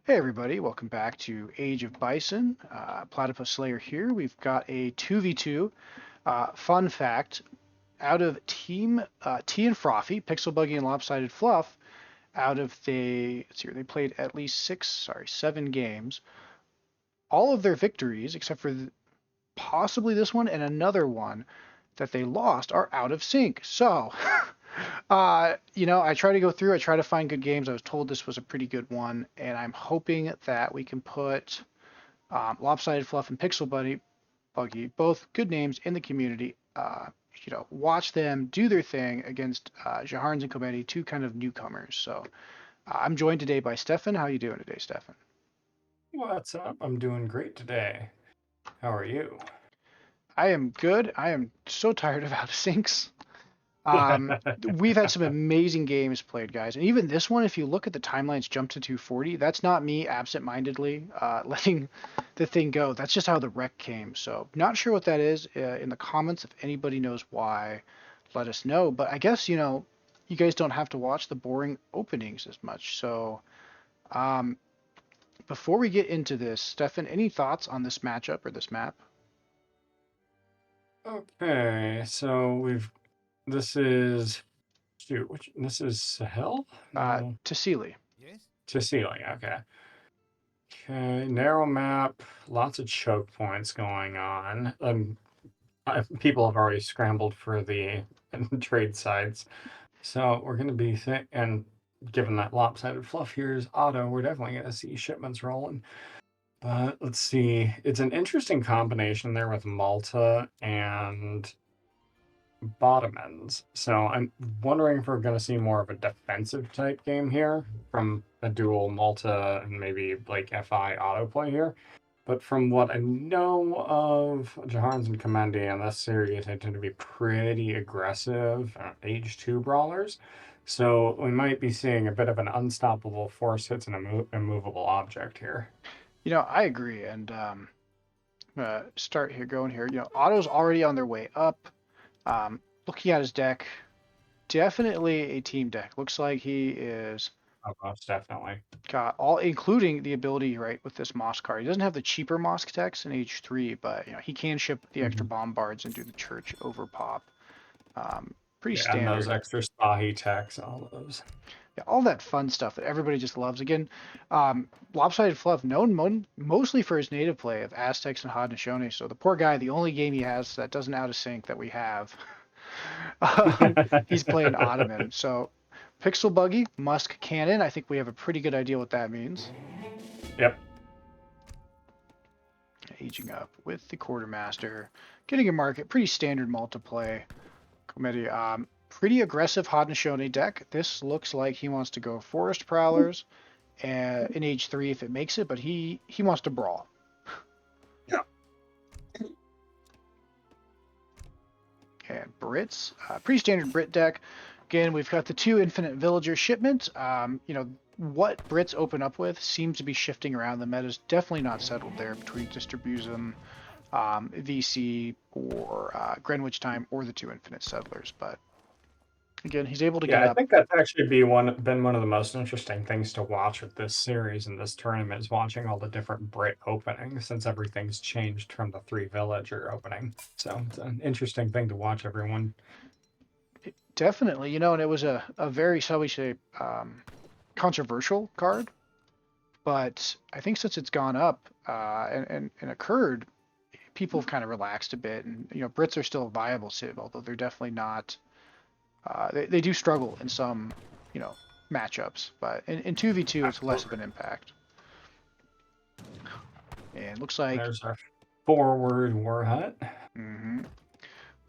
Hey everybody, welcome back to Age of Bison. Platypus Slayer here. We've got a 2v2. Fun fact, out of Team T and Frothy, Pixel Buggy and Lopsided Fluff, out of let's see here, they played at least 7 games. All of their victories, except for possibly this one and another one that they lost, are out of sync. So, I try to go through, I try to find good games. I was told this was a pretty good one, and I'm hoping that we can put Lopsided Fluff and Buggy, both good names in the community. Watch them do their thing against Jaharns and Komedi, two kind of newcomers. So I'm joined today by Stefan. How you doing today, Stefan? What's up? I'm doing great today. How are you? I am good. I am so tired of out of syncs. We've had some amazing games played, guys, and even this one, if you look at the timelines jump to 240, that's not me absent-mindedly letting the thing go. That's just how the wreck came. So not sure what that is. In the comments, if anybody knows why, let us know. But I guess, you guys don't have to watch the boring openings as much. So um, before we get into this, Stefan, any thoughts on this matchup or this map? Okay, so this is this is Sahel? No, Tassili. Cecilia. Okay. Okay, narrow map, lots of choke points going on. People have already scrambled for the trade sites, so we're going to be and given that lopsided fluff here is auto, we're definitely going to see shipments rolling. But let's see. It's an interesting combination there with Malta and bottom ends. So I'm wondering if we're going to see more of a defensive type game here from a dual Malta and maybe like FI autoplay here. But from what I know of Jahans and Kamandi in this series, they tend to be pretty aggressive age 2 brawlers. So we might be seeing a bit of an unstoppable force hits and a immovable object here. I agree. And start here, going here. Otto's already on their way up. Looking at his deck, definitely a team deck. Looks like he is Oh, most definitely. got all, including the ability, right, with this Mosk card. He doesn't have the cheaper Mosk decks in H3, but he can ship the extra Mhm. bombards and do the church overpop. Pretty Yeah, and those standard. extra Spahi techs, all those. Yeah, all that fun stuff that everybody just loves. Again, Lopsided Fluff, known mostly for his native play of Aztecs and Haudenosaunee. So the poor guy, the only game he has that doesn't out of sync that we have, he's playing Ottoman. So Pixel Buggy, Musk Cannon. I think we have a pretty good idea what that means. Yep. Aging up with the Quartermaster, getting a market, pretty standard multiplay committee. Pretty aggressive Haudenosaunee deck. This looks like he wants to go Forest Prowlers in age 3 if it makes it, but he wants to brawl. Yeah. And Brits, pretty standard Brit deck. Again, we've got the 2 Infinite Villager shipment. What Brits open up with seems to be shifting around. The meta's definitely not settled there between Distributism, VC, or Greenwich Time, or the 2 Infinite Settlers. But again, he's able to Yeah, get I up. think that's actually been one of the most interesting things to watch with this series and this tournament is watching all the different Brit openings since everything's changed from the 3 villager opening. So it's an interesting thing to watch everyone. Definitely, and it was a very, shall we say, controversial card. But I think since it's gone up and occurred, people have kind of relaxed a bit. And, Brits are still a viable civ, although they're definitely not. They do struggle in some, matchups. But in 2v2, it's less of Absolutely. an impact. And it looks like There's our forward war hut. mm-hmm,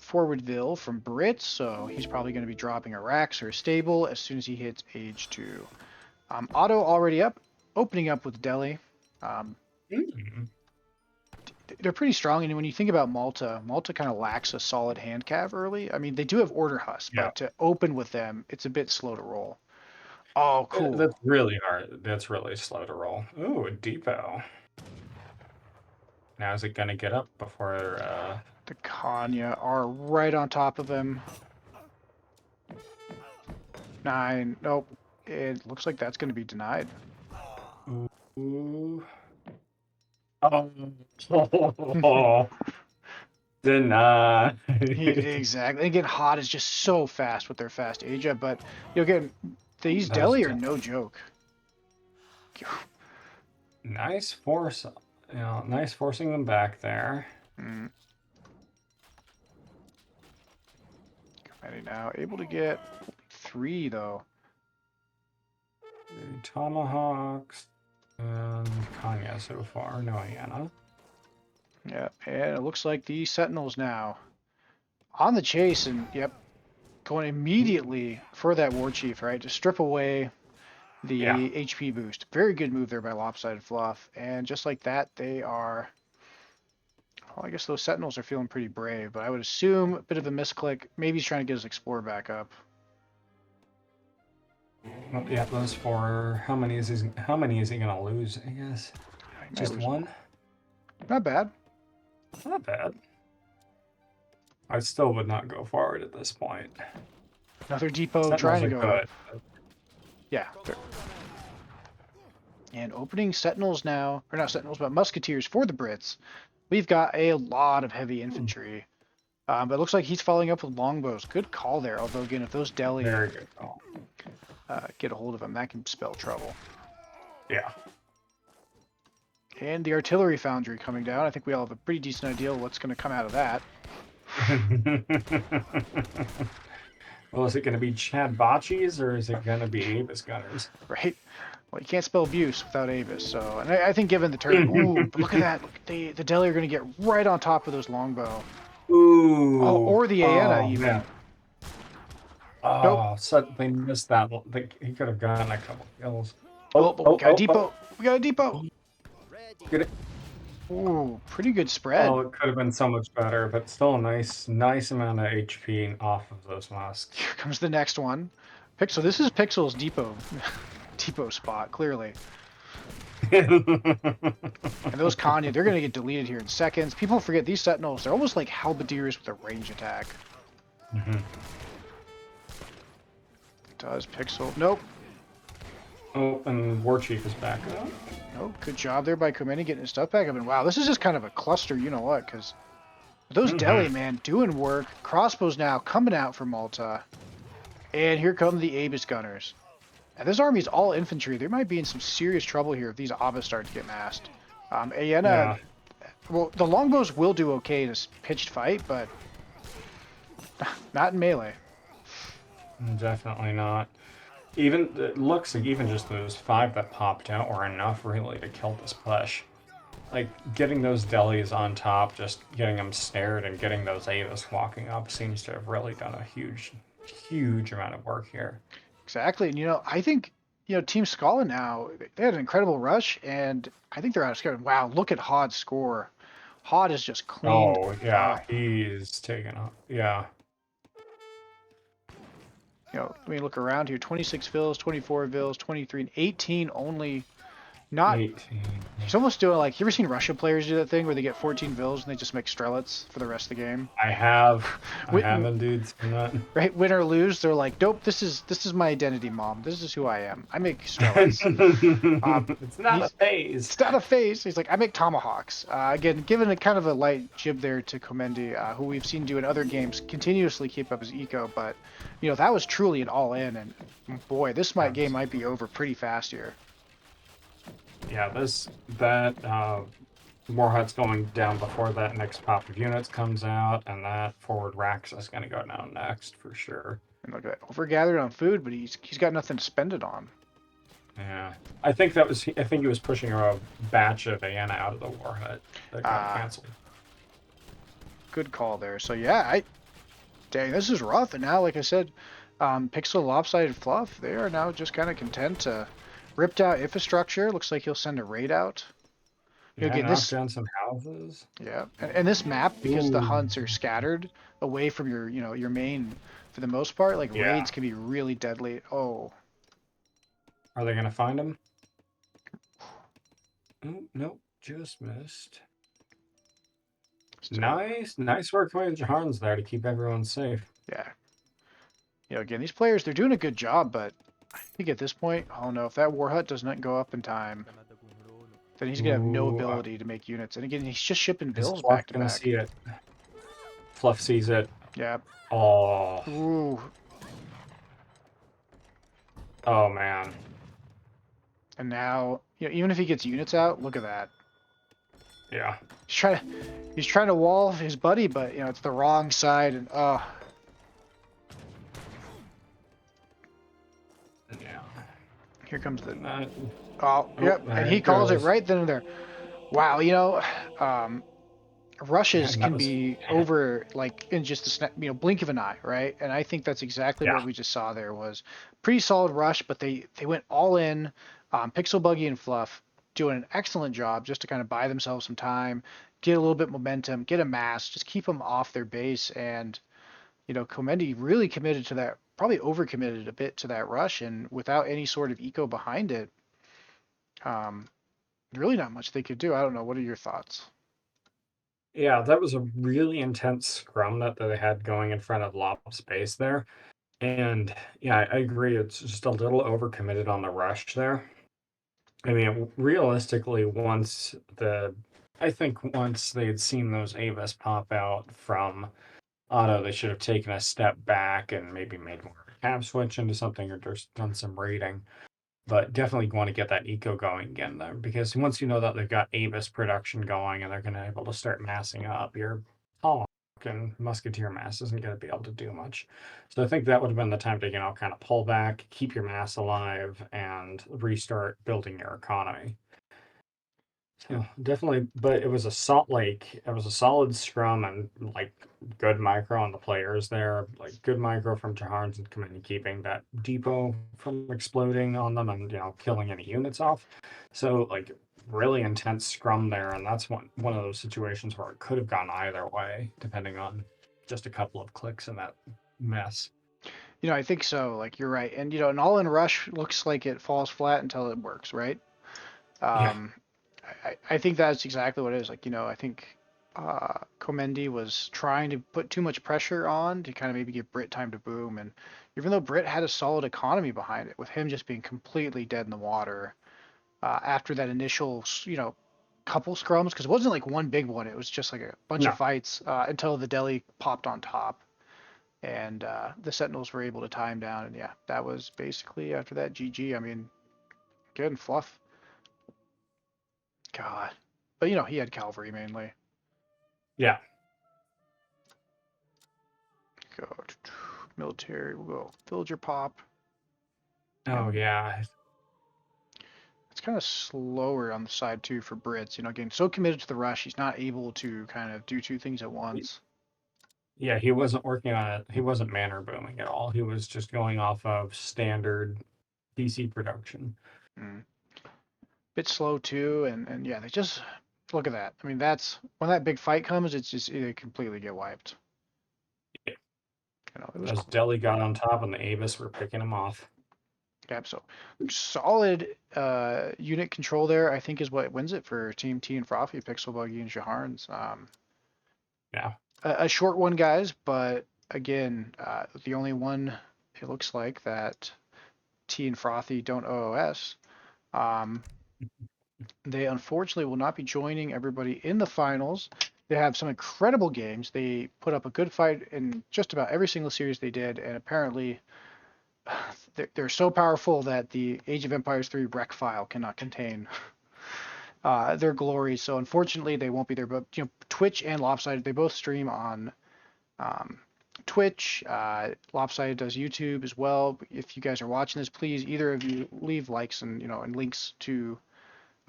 Forwardville from Brits, so he's probably going to be dropping a Rax or a Stable as soon as he hits age 2. Auto already up, opening up with Delhi. Um, Mm. they're pretty strong, and when you think about Malta kind of lacks a solid hand cav early. I mean, they do have Order Husk, Yeah. but to open with them, it's a bit slow to roll. Oh, That's cool. really hard. That's really slow to roll. Ooh, a depot. Now is it gonna get up before The Kanya are right on top of him. 9. Nope. It looks like that's going to be denied. Ooh. Oh. Deny. Exactly. And again, Hot is just so fast with their fast age up, but again, these Those deli are no joke. nice force, nice forcing them back there. Mm. Ready now, able to get 3 though. The tomahawks and Kanya so far, no Anna. Yeah, and it looks like the Sentinels now on the chase, and yep, going immediately for that War Chief, right? To strip away the HP boost. Very good move there by Lopsided Fluff. And just like that, they are... Well, I guess those Sentinels are feeling pretty brave, but I would assume a bit of a misclick. Maybe he's trying to get his Explorer back up. Well, yeah, those 4. How many is he gonna lose? I guess just 1. Not bad. Not bad. I still would not go forward at this point. Another depot trying to go up. Yeah. And opening Sentinels now, or not Sentinels, but Musketeers for the Brits. We've got a lot of heavy infantry. But it looks like he's following up with longbows. Good call there. Although, again, if those deli Very good call. Get a hold of him, that can spell trouble. Yeah. And the artillery foundry coming down. I think we all have a pretty decent idea of what's going to come out of that. Well, is it going to be Chad Botchies or is it going to be Avis Gunners? Right? Well, you can't spell abuse without Avis. So, and I think given the turn, ooh, but look at that. The deli are going to get right on top of those longbow. Ooh. Oh, or the Aena even. Man. Oh, nope. So they missed that. He could have gotten a couple kills. Oh, we got a depot. We got a depot. Get it. Ooh, pretty good spread. Oh, it could have been so much better, but still a nice amount of HP off of those masks. Here comes the next one. Pixel. This is Pixel's depot spot, clearly. And those Kanya, they're going to get deleted here in seconds. People forget these Sentinels, they're almost like halberdiers with a range attack. Does Pixel... Nope. Oh, and War Chief is back up. Oh, good job there by Komeni getting his stuff back up. And wow, this is just kind of a cluster, you know what, because those deli, man, doing work. Crossbows now coming out for Malta. And here come the Avis Gunners. And this army is all infantry. They might be in some serious trouble here if these Avas start to get massed. Aena, well, the longbows will do okay in a pitched fight, but not in melee. Definitely not. Even it looks like even just those 5 that popped out were enough really to kill this push. Like getting those delis on top, just getting them snared, and getting those Avis walking up seems to have really done a huge amount of work here. Exactly, and I think Team Scala now, they had an incredible rush, and I think they're out of scared. Wow, look at Hod's score. Hod is just cleaned. Oh yeah, he's taken up. Yeah. Let me look around here. 26 vills, 24 vills, 23, and 18 only. Not 18. He's almost doing like, you ever seen Russia players do that thing where they get 14 vills and they just make strelets for the rest of the game? I have. I have them, dudes. Right, win or lose, they're like, nope, this is my identity, mom. This is who I am. I make strelets. It's not a phase. It's not a phase. He's like, I make tomahawks. Again, given a kind of a light jib there to Comendi, who we've seen do in other games, continuously keep up his eco, but that was truly an all-in, and boy, this game might be over pretty fast here. Yeah, that Warhut's going down before that next pop of units comes out, and that forward Rax is going to go down next for sure. And look at that, overgathered on food, but he's got nothing to spend it on. Yeah, I think he was pushing a batch of Aena out of the Warhut that got canceled. Good call there. So yeah, dang, this is rough. And now, like I said, Pixel Lopsided Fluff, they are now just kind of content to ripped out infrastructure. Looks like he'll send a raid out. Yeah, knock down some houses. Yeah, and this map, because the hunts are scattered away from your main for the most part, like raids can be really deadly. Oh. Are they gonna find him? Oh, nope, just missed. Nice work with Jaharns there to keep everyone safe. Yeah. Again, these players, they're doing a good job, but I think at this point, oh no, if that Warhut does not go up in time, then he's gonna have no Ooh, ability to make units. And again, he's just shipping is bills Fluff back to gonna back. see it? Fluff sees it. Yeah. Oh, Ooh. oh man. And now, even if he gets units out, look at that. Yeah. He's trying to wall his buddy, but it's the wrong side, and Yeah. here comes the Uh, oh, yep, and there he it calls it goes. right then and there. Wow, um, rushes And that can was, be over like in just a snap, blink of an eye, right? And I think that's exactly yeah. what we just saw there was pretty solid rush, but they went all in. Pixel Buggy and Fluff doing an excellent job just to kind of buy themselves some time, get a little bit momentum, get a mass, just keep them off their base. And Komendi really committed to that, probably overcommitted a bit to that rush, and without any sort of eco behind it, um, really not much they could do. I don't know. What are your thoughts? Yeah, that was a really intense scrum that they had going in front of Lop's base there. And yeah, I agree. It's just a little overcommitted on the rush there. I mean, realistically, I think once they had seen those Avis pop out from Auto, they should have taken a step back and maybe made more of a cab switch into something or just done some raiding. But definitely want to get that eco going again there because once you know that they've got Avis production going and they're going to be able to start massing up, your Tomahawk and Musketeer mass isn't going to be able to do much. So I think that would have been the time to kind of pull back, keep your mass alive, and restart building your economy. Yeah, definitely. But it was a solid scrum and like good micro on the players there. Like good micro from Jaharns and Kamini keeping that depot from exploding on them and killing any units off. So like really intense scrum there, and that's one of those situations where it could have gone either way, depending on just a couple of clicks in that mess. I think so. Like you're right, and an all-in rush looks like it falls flat until it works, right? Yeah. Um, I think that's exactly what it is. Like I think Komendi was trying to put too much pressure on to kind of maybe give Brit time to boom, and even though Brit had a solid economy behind it, with him just being completely dead in the water after that initial, couple scrums, because it wasn't like one big one. It was just like a bunch of No. fights until the deli popped on top and the Sentinels were able to tie him down. And yeah, that was basically after that GG. I mean, good and Fluff. God, but he had cavalry mainly. Yeah. Go military. We'll go villager pop. Yeah, Oh yeah. it's kind of slower on the side too for Brits. Getting so committed to the rush, he's not able to kind of do two things at once. Yeah, he wasn't working on it. He wasn't manor booming at all. He was just going off of standard DC production. Mm. Bit slow too, and yeah, they just look at that. I mean, that's when that big fight comes, it's just they completely get wiped. It was As cool. Delhi got on top and the Avis were picking him off. Yeah, so solid unit control there, I think, is what wins it for Team T and Frothy, Pixel Buggy and Shaharns. Yeah. A short one, guys, but again, the only one it looks like that T and Frothy don't OOS. Um, they unfortunately will not be joining everybody in the finals. They have some incredible games. They put up a good fight in just about every single series they did, and apparently they're so powerful that the Age of Empires 3 rec file cannot contain their glory. So unfortunately, they won't be there. But Twitch and Lopsided, they both stream on um, Twitch. Lopsided does YouTube as well. If you guys are watching this, please either of you leave likes and links to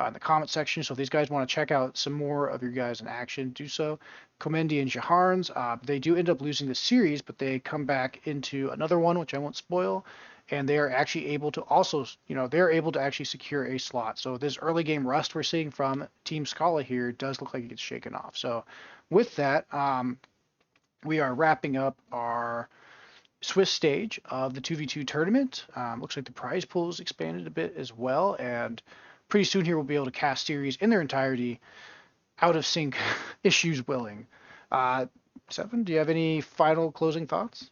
in the comment section. So if these guys want to check out some more of your guys in action, do so. Komendi and Jaharns, they do end up losing the series, but they come back into another one, which I won't spoil. And they are actually able to also, they're able to actually secure a slot. So this early game rust we're seeing from Team Scala here does look like it gets shaken off. So with that, we are wrapping up our Swiss stage of the 2v2 tournament. Looks like the prize pool is expanded a bit as well, and pretty soon here we'll be able to cast series in their entirety, out of sync issues willing. Uh, Seven, do you have any final closing thoughts?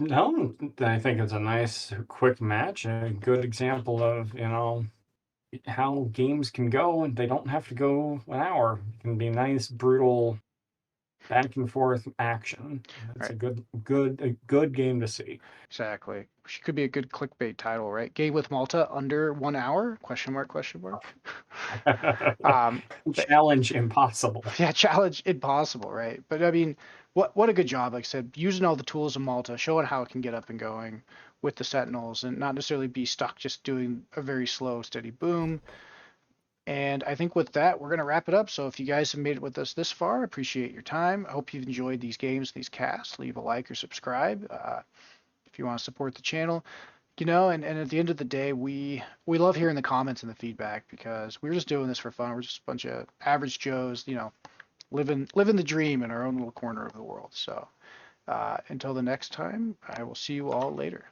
No, I think it's a nice, quick match. A good example of, how games can go, and they don't have to go an hour. It can be nice, brutal, back and forth action. It's a Right. good game to see. Exactly. She could be a good clickbait title, right? Game with Malta under 1 hour? Question mark, question mark. Um, but Challenge impossible. yeah, challenge impossible, right? But I mean, what a good job, like I said, using all the tools of Malta, showing how it can get up and going with the Sentinels and not necessarily be stuck just doing a very slow, steady boom. And I think with that, we're going to wrap it up. So if you guys have made it with us this far, appreciate your time. I hope you've enjoyed these games, these casts. Leave a like or subscribe if you want to support the channel. And at the end of the day, we love hearing the comments and the feedback because we're just doing this for fun. We're just a bunch of average Joes, living the dream in our own little corner of the world. So until the next time, I will see you all later.